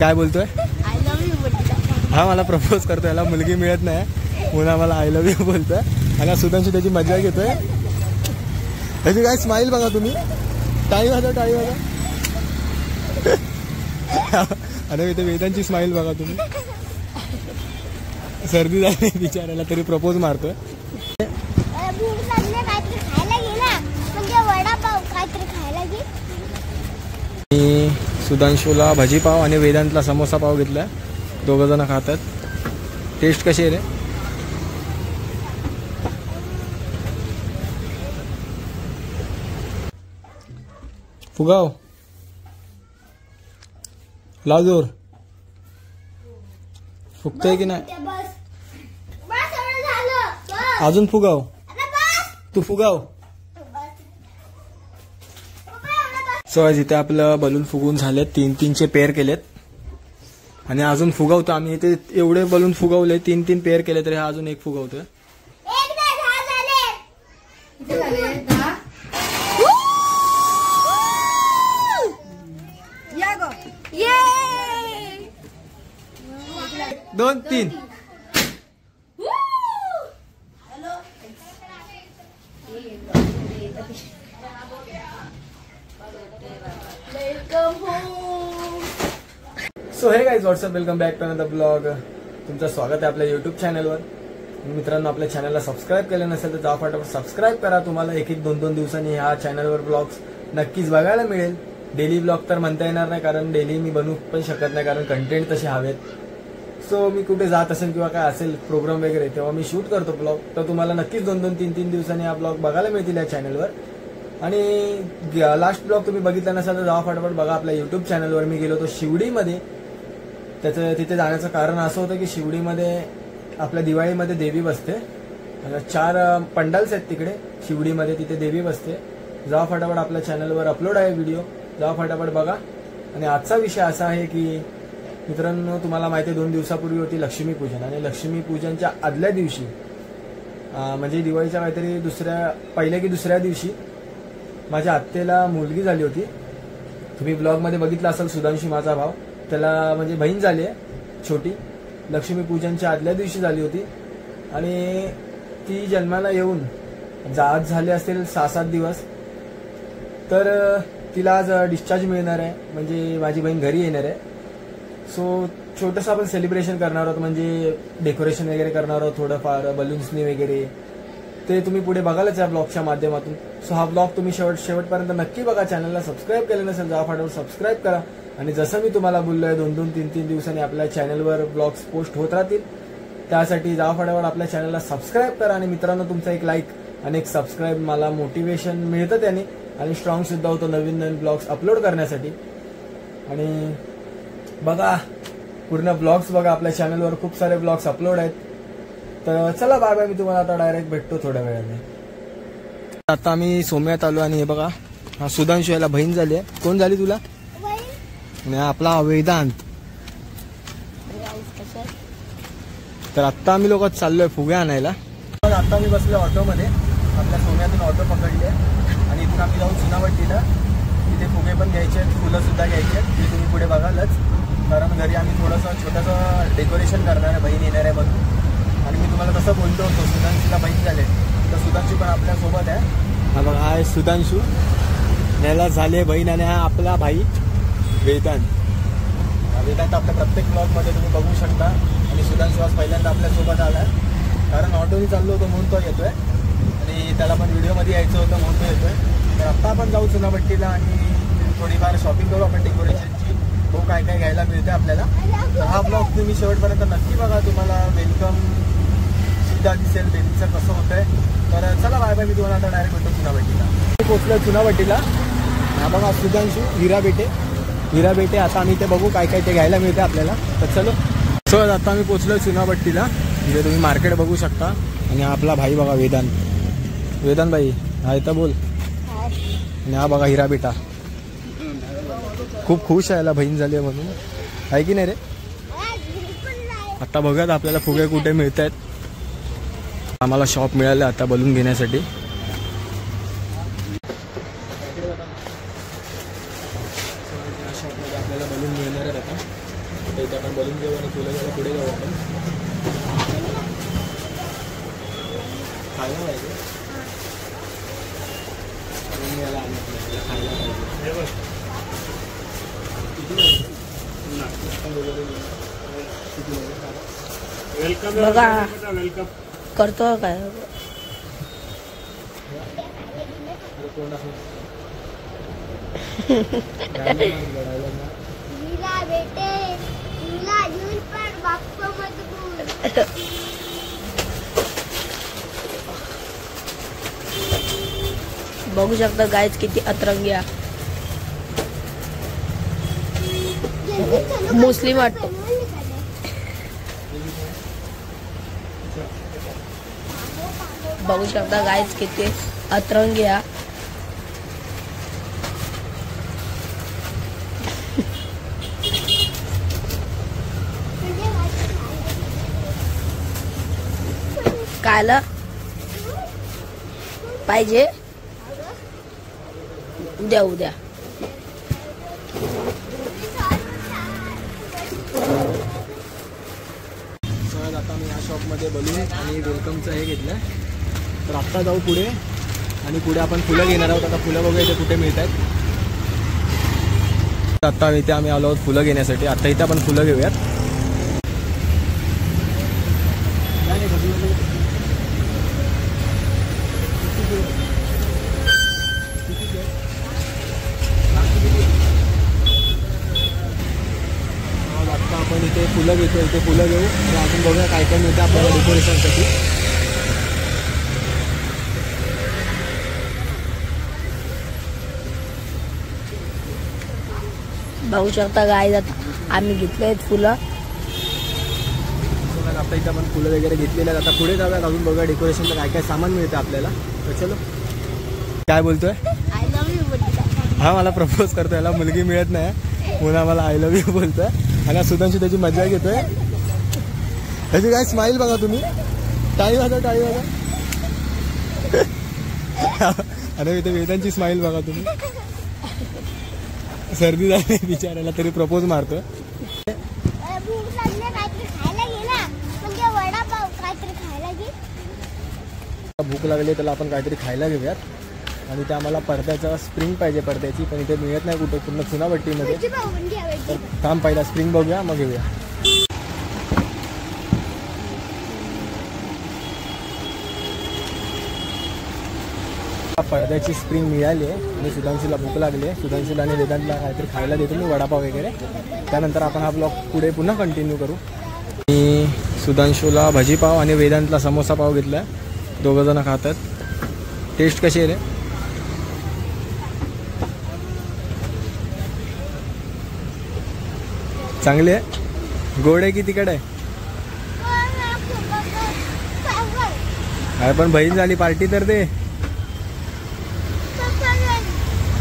काय बोलतोय? हा मला प्रपोज करतोय, याला मुलगी मिळत नाही पुन्हा मला आय लव्ह यू बोलतोय. आणि सुधांशू त्याची मजा घेतोय. त्याची काय स्माईल बघा तुम्ही. टाळी वाजा टाळी वाजा. आणि इथे वेदांची स्माईल बघा तुम्ही. सर्दी झाली बिचारायला तरी प्रपोज मारतोय. सुधांशूला भजीपाव आणि वेदांतला समोसा पाव घेतला. दोघं जण खातात. टेस्ट कशी आहे रे? फुगाव लाजोर फुगतय की नाही? अजून फुगाव. तू फुगाव. सो इथे आपलं बलून फुगून झालेत. 3-3चे पेअर केलेत आणि अजून फुगवतो आम्ही. इथे एवढे बलून फुगवले, 3-3 पेअर केले तरी हा अजून एक फुगवतोय. दोन तीन. So hey guys what's up, welcome back to another blog. तुमचं स्वागत आहे आपल्या युट्यूब चॅनलवर. मित्रांनो, आपल्या चॅनलला सबस्क्राईब केलं नसेल तर जा फटाफट सबस्क्राईब करा. तुम्हाला 1-2 दिवसांनी ह्या चॅनलवर ब्लॉग्स नक्कीच बघायला मिळेल. डेली ब्लॉग तर म्हणता येणार नाही कारण डेली मी बनवू पण शकत नाही कारण कंटेंट तसे हवेत. सो मी कुठे जात असेल किंवा काय असेल प्रोग्राम वगैरे तेव्हा मी शूट करतो ब्लॉग. तर तुम्हाला नक्कीच 2-3 दिवसांनी हा ब्लॉग बघायला मिळतील या चॅनलवर. आणि लास्ट ब्लॉग तुम्ही बघितला नसाल तर जा फटाफट बघा आपल्या युट्यूब चॅनलवर. मी गेलो होतो शिवडीमध्ये. त्याचं तिथे जाण्याचं कारण असं होतं की शिवडीमध्ये आपल्या दिवाळीमध्ये देवी बसते. 4 पंडाल्स आहेत तिकडे शिवडीमध्ये, तिथे देवी बसते. जा फटाफट आपल्या चॅनलवर अपलोड आहे व्हिडिओ, जा फटाफट बघा. आणि आजचा विषय असा आहे की मित्रांनो, तुम्हाला माहिती आहे 2 दिवसापूर्वी होती लक्ष्मीपूजन आणि लक्ष्मीपूजनच्या आदल्या दिवशी म्हणजे दिवाळीच्या काहीतरी पहिल्या की दुसऱ्या दिवशी माझ्या आत्तेला मुलगी झाली होती. तुम्ही ब्लॉगमध्ये बघितलं असाल, सुधांशी माझा भाव, त्याला म्हणजे बहीण झाली आहे छोटी. लक्ष्मीपूजनच्या आदल्या दिवशी झाली होती आणि ती जन्माला येऊन आज झाले असतील 6-7 दिवस. तर तिला आज डिस्चार्ज मिळणार आहे, म्हणजे माझी बहीण घरी येणार आहे. सो छोटंसं आपण सेलिब्रेशन करणार आहोत, म्हणजे डेकोरेशन वगैरे करणार आहोत थोडंफार बलून्सनी वगैरे. ते तुम्ही पुढे बघालच या ब्लॉगच्या माध्यमातून. सो हा ब्लॉग तुम्ही शेवटपर्यंत नक्की बघा. चॅनलला सबस्क्राईब केलं नसेल जा फटाफट सबस्क्राईब करा. आणि जसं मी तुम्हाला बोललोय 2-3 दिवसांनी आपल्या चॅनलवर ब्लॉग्स पोस्ट होत राहतील. त्यासाठी जा फटाफट आपल्या चॅनलला सबस्क्राईब करा. आणि मित्रांनो, तुमचा एक लाईक आणि एक सबस्क्राईब मला मोटिवेशन मिळतं त्याने आणि स्ट्रॉंग सुद्धा होतो नवीन ब्लॉग्स अपलोड करण्यासाठी. आणि बघा पूर्ण ब्लॉग्स बघा, आपल्या चॅनलवर खूप सारे ब्लॉग्स अपलोड आहेत. तर चला बाय बाय, मी तुम्हाला आता डायरेक्ट भेटतो थोड्या वेळाने. आता आम्ही सोम्यात आलो आणि हे बघा हा सुधांशू, याला बहीण झाली आहे. कोण झाली तुला? आणि आपला वेदांत. तर आत्ता आम्ही लोक चाललोय फुगे आणायला. आता मी बसलोय ऑटोमध्ये, आपल्या सोम्यातून ऑटो पकडली आहे आणि इथून आम्ही जाऊन चुनावट्टीला. तिथे फुगे पण घ्यायचे आहेत, फुलं सुद्धा घ्यायची आहेत, ते तुम्ही पुढे बघालच. कारण घरी आम्ही थोडंसं छोटंसं डेकोरेशन करणार आहे, बहीण येणार आहे म्हणून. आणि मी तुम्हाला तसं बोलतो होतो सुधांशूला बहीण झाले, तर सुधांशू पण आपल्यासोबत आहे. हा बघा, हा सुधांशू, याला झाले बहीण आणि हा आपला भाई वेदांत. वेदांत आपल्या प्रत्येक ब्लॉगमध्ये तुम्ही बघू शकता. आणि सुधांशू आज पहिल्यांदा आपल्यासोबत आला आहे कारण ऑटोनी चाललो होतो म्हणून तो येतोय आणि त्याला पण व्हिडिओमध्ये यायचं होतं म्हणून तो येतोय. तर आत्ता आपण जाऊ चुनाभट्टीला आणि थोडीफार शॉपिंग करू आपण डेकोरेशनची. हो, काय काय घ्यायला मिळते आपल्याला. तर हा ब्लॉग तुम्ही शेवटपर्यंत नक्की बघा, तुम्हाला वेलकम सुद्धा दिसेल बेबीचं कसं होतंय. तर चला बाय बाय, मी तुम्हाला आता डायरेक्ट भेटतो चुनाभट्टीला. पोचलो चुनाभट्टीला. हा बघा सुधांशू, हिरा बेटे. आता आम्ही ते बघू काय काय ते घ्यायला मिळते आपल्याला. तर चलो. सो आता आम्ही पोचलो चुनाभट्टीला. तिथे तुम्ही मार्केट बघू शकता. आणि हा आपला भाई बघा वेदांत भाई, हा इथं बोल. आणि हा बघा हिरा बेटा, खूप खुश आहे, याला बहीण झाली आहे म्हणून, आहे की नाही रे? आता बघत आपल्याला फुगे कुठे मिळत आहेत. आम्हाला शॉप मिळालं आता बलून घेण्यासाठी. शॉपमध्ये आपल्याला बलून मिळणार आहेत आता. आता इथे आपण बलून घेऊ आणि फुलं घ्यायला पुढे जाऊ आपण. खायला पाहिजे याला खायला पाहिजे. बघा करतो काय बघू शकता गाईज किती अतरंगी मुस्लिम वाटतो. बघू शकता गाईज किती अतरंगी कायला पाहिजे उद्या उद्या. आता मी या शॉपमध्ये बलून आणि वेलकमचं हे घेतलं. तर आत्ता जाऊ पुढे आणि पुढे आपण फुलं घेणार आहोत. आता फुलं बघूया इथे कुठे मिळत आहेत. आता इथे आम्ही आलो आहोत फुलं घेण्यासाठी. आता इथे आपण फुलं घेऊयात. आता आपण इथे फुलं घेतो. इथे फुलं घेऊ आणि अजून बघूया काय काय मिळतं आपल्याला डेकोरेशनसाठी. बघू शकता गाईज आता आम्ही घेतले आहेत फुलं. आता इथे आपण फुलं वगैरे घेतलेले आहेत. आता पुढे जाऊयात अजून बघूया डेकोरेशनचं काय काय सामान मिळतं आपल्याला. तर चलो. काय बोलतोय? I love you. हा मला प्रपोज करतोय. याला मुलगी मिळत नाही म्हणून आम्हाला आय लव्ह यू बोलतोय. आणि सुधांशी त्याची मजा घेतोय. त्याची काय स्माईल बघा तुम्ही. टाळी वाजा टाळी वाजा. आणि इथे वेदांची स्माईल बघा तुम्ही. सर्दी झाली बिचारायला तरी प्रपोज मारतोय. भूक लागली त्याला आपण काहीतरी खायला घेऊयात. आणि ते आम्हाला पडद्याचा स्प्रिंग पाहिजे पडद्याची. पण इथे मिळत नाही कुठे पूर्ण चुनाभट्टीमध्ये. तर काम पहिला स्प्रिंग बघूया मग घेऊया. पडद्याची स्प्रिंग मिळाली आहे आणि सुधांशीला भूक लागली आहे. सुधांशीला आणि वेदांतला काहीतरी खायला देतो मी वडापाव वगैरे. त्यानंतर आपण हा ब्लॉग पुढे पुन्हा कंटिन्यू करू. मी सुधांशूला भजीपाव आणि वेदांतला समोसा पाव घेतला. दोघं जण खातात. टेस्ट कशी आहे रे? चांगली आहे. गोड आहे की तिखट आहे? अरे पण बहीण झाली पार्टी तर दे.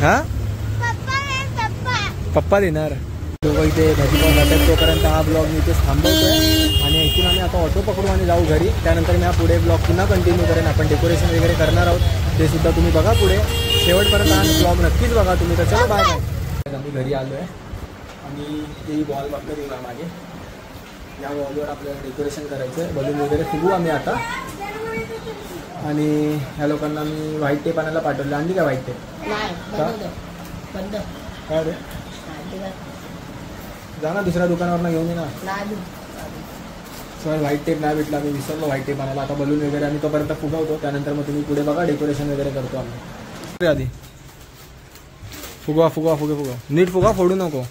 हा पप्पा देणार. दोघं इथे भजीपाव खातात. तोपर्यंत हा ब्लॉग मी इथेच थांबवतोय. आणि इथून आम्ही आता ऑटो पकडू आणि जाऊ घरी. त्यानंतर मी हा पुढे ब्लॉग पुन्हा कंटिन्यू करेन. आपण डेकोरेशन वगैरे करणार आहोत ते सुद्धा तुम्ही बघा पुढे. शेवटपर्यंत हा ब्लॉग नक्कीच बघा तुम्ही. तर चला बाय बाय. आम्ही घरी आलो आहे आणि ते बॉल बघतो तुम्ही मागे. या बॉलवर आपल्याला डेकोरेशन करायचं आहे. बलून वगैरे फुगू आम्ही आता. आणि ह्या लोकांना मी व्हाईट टेप आणायला पाठवलं. आणली का व्हाईट टेप? काय रे जा ना दुसऱ्या दुकानावर घेऊन ये ना. सर व्हाईट टेप नाही भेटला. मी विसरलो व्हाईट टेप आणायला. आता बलून वगैरे आम्ही तोपर्यंत फुगवतो. त्यानंतर मग तुम्ही पुढे बघा डेकोरेशन वगैरे करतो आम्ही. आधी फुगवा फुगवा फुगे फुगवा. नीट फुगा फोडू नको.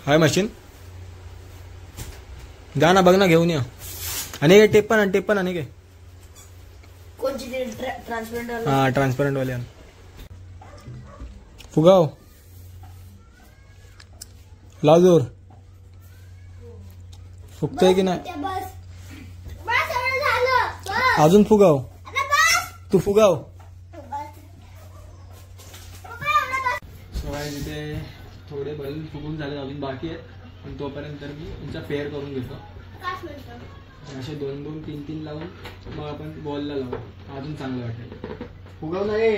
हाय मशीन जा ना बघ ना घेऊन या. आणि काय टेप पण आणि काय ट्रान्सपरंट. हाँ ट्रांसपेरेंट वाले फुगाव. लाव जोर. फुगतंय की नाही अजून फुगाव. तू फुगाव. इथे थोडे बलून फुगून झाले अजून बाकी आहेत. पण तोपर्यंत मी तुमचा फेअर करून घेतो. असे 2-2 3-3 लावून मग आपण बॉलला लावू. अजून चांगलं वाटेल. फुगव नाही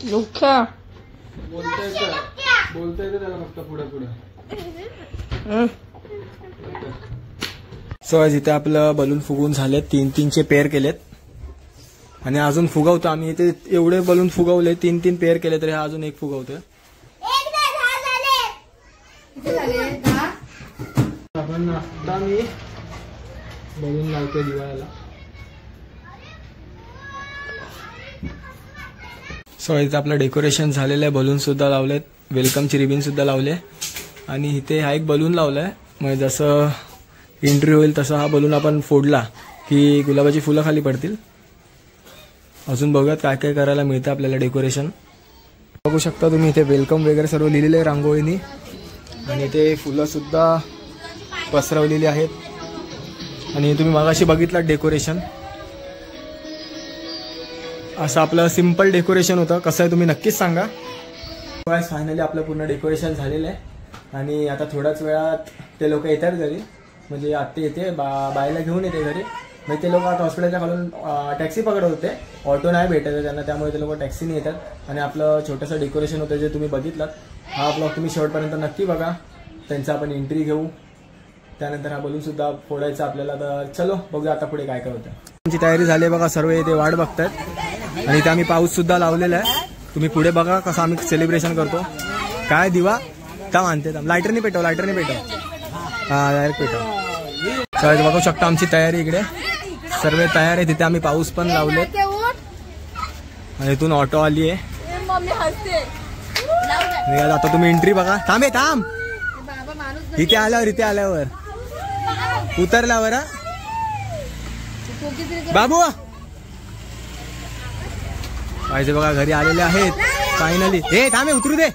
दुःखा बोलता येतं त्याला फक्त पुढे पुढे. सो इथे आपलं बलून फुगवून झाले 3-3चे पेअर केलेत आणि अजून फुगवतो आम्ही. इथे एवढे बलून फुगवले 3-3 पेअर केले तरी हा अजून एक फुगवतोय. आपण आता मी बलून लावतोय दिवाळीला. सो इथे आपलं डेकोरेशन झालेलं आहे. बलून सुद्धा लावलेत, वेलकमची रिबीन सुद्धा लावले आणि इथे हा एक बलून लावलाय. म्हणजे जसं एंट्री होईल तसं हा बलून आपण फोडला की गुलाबाची फुलं खाली पडतील. अजून बघूयात काय काय करायला मिळतं आपल्याला डेकोरेशन. बघू शकता तुम्ही इथे वेलकम वगैरे सर्व लिहिलेलं आहे रांगोळीनी आणि इथे फुलं सुद्धा पसरवलेली आहेत. आणि तुम्ही मगाशी बघितलं डेकोरेशन, असं आपलं सिम्पल डेकोरेशन होतं. कसं आहे तुम्ही नक्कीच सांगा. फायनली आपलं पूर्ण डेकोरेशन झालेलं आहे आणि आता थोड्याच वेळात ते लोक येतात घरी. म्हणजे आत्ते येते बायला घेऊन येते घरी. म्हणजे ते लोक आता हॉस्पिटलच्या खालून टॅक्सी पकडत होते, ऑटो नाही भेटत त्यांना, त्यामुळे ते लोक टॅक्सीने येतात. आणि आपलं छोटंसं डेकोरेशन होतं जे तुम्ही बघितलं. हा ब्लॉग तुम्ही शेवटपर्यंत नक्की बघा. त्यांचा आपण एंट्री घेऊ, त्यानंतर हा बलून सुद्धा फोडायचा आपल्याला. तर चलो बघूया आता पुढे काय काय होतं. आमची तयारी झाली बघा, सर्व इथे वाट बघतायत आणि इथे आम्ही पाऊस सुद्धा लावलेला आहे. तुम्ही पुढे बघा कसं आम्ही सेलिब्रेशन करतो. काय दिवा का मानते लायटरनी पेटव, लायटरनी पेटव. हा डायरेक्ट पेटव. चला बघू शकता आमची तयारी इकडे सर्व तयार आहे. तिथे आम्ही पाऊस पण लावले आणि इथून ऑटो आली आहे. आता तुम्ही एंट्री बघा. थांबे थांब, इथे आल्यावर उतरल्यावर बाबू पाहिजे बघा. घरी आलेले आहेत फायनली. हे थांबे उतरू दे.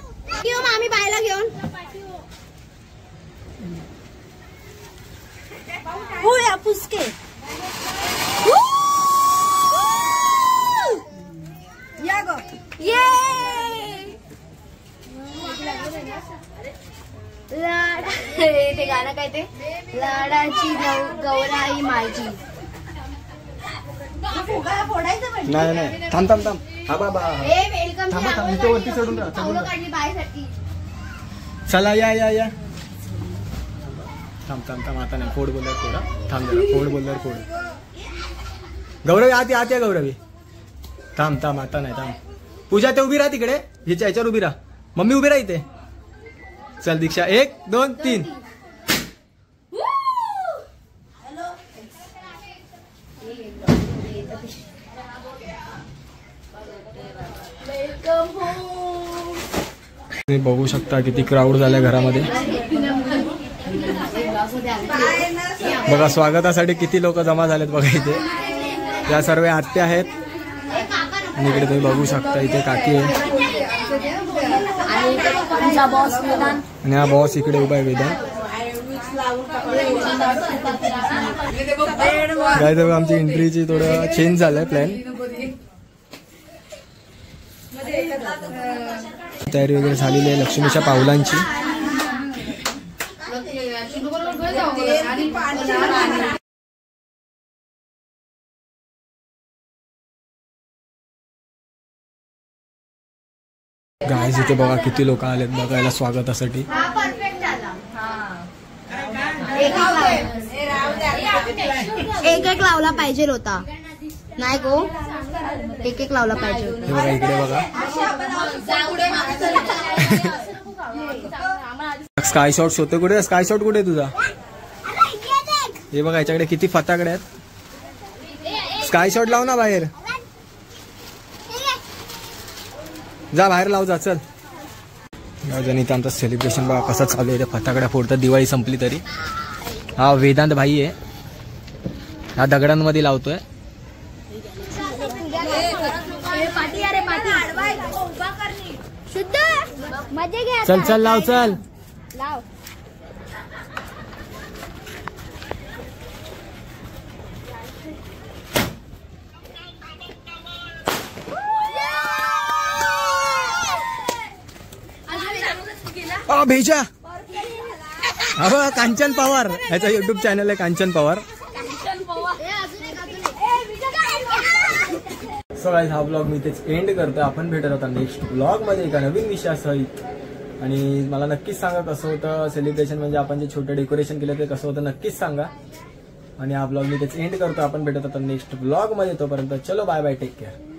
आम्ही बायला घेऊन पुसके या गो ये ते गाणं काय ते लाडाची गौराई माझी. नाही नाही थांब थांब थांब. हा बाबा थांबा इथे वरती चढून राहा. चला या या या. थांब थांब थांब. आता नाही, फोड बोलल्यावर फोडा. थांब जरा, फोड बोलल्यावर फोड. गौरवी आत या, आत या गौरवी. थांब थांब, आता नाही थांब. पूजा ते उभी राहा तिकडे, हिच्या ह्याच्यावर उभी राहा. मम्मी उभी राहा इथे. चल दीक्षा 1 2 3. तुम्ही बघू शकता किती क्राऊड झालाय घरामध्ये. बघा स्वागतासाठी किती लोक जमा झालेत बघा इथे. या सर्व आत्या आहेत आणि इकडे तुम्ही बघू शकता इथे काकी आहे आणि हा बॉस इकडे उभा आहे वेदांत. काय आमची एंट्रीची थोडं चेंज झालंय प्लॅन. तयारी वगैरे झालेली आहे लक्ष्मीच्या पावलांची. गाईज इथे बघा किती लोक आलेत बघायला स्वागतासाठी. एक एक लावला पाहिजे होता नाही गो, एक एक लावला पाहिजे होता. हे बघा इकडे बघा स्काय शॉट होते. कुठे स्काय शॉट कुठे तुझा? हे बघा याच्याकडे किती फटाकडे आहेत. स्काय शॉट लाव ना बाहेर, जा बाहेर लाव जा. चल इथं आमचं सेलिब्रेशन बघा कसं चालू आहे. फटाकड्या फोडतात, दिवाळी संपली तरी. हा वेदांत भाई आहे, हा दगडांमध्ये लावतोय. चल चल लाव चल. भेजा अहो कांचन पवार, ह्याचा युट्यूब चॅनल आहे Kanchan Pawar. So so guys हा ब्लॉग मी इथेच एंड करतोय. आपण भेटत होता नेक्स्ट ब्लॉग मध्ये एका नवीन विषयासहित. आणि मला नक्कीच सांगा कसं होतं सेलिब्रेशन, म्हणजे आपण जे छोटं डेकोरेशन केलं ते कसं होतं नक्कीच सांगा. आणि हा ब्लॉग मी इथेच एंड करतो. आपण भेटत होता नेक्स्ट ब्लॉग मध्ये. तोपर्यंत चलो बाय बाय, टेक केअर.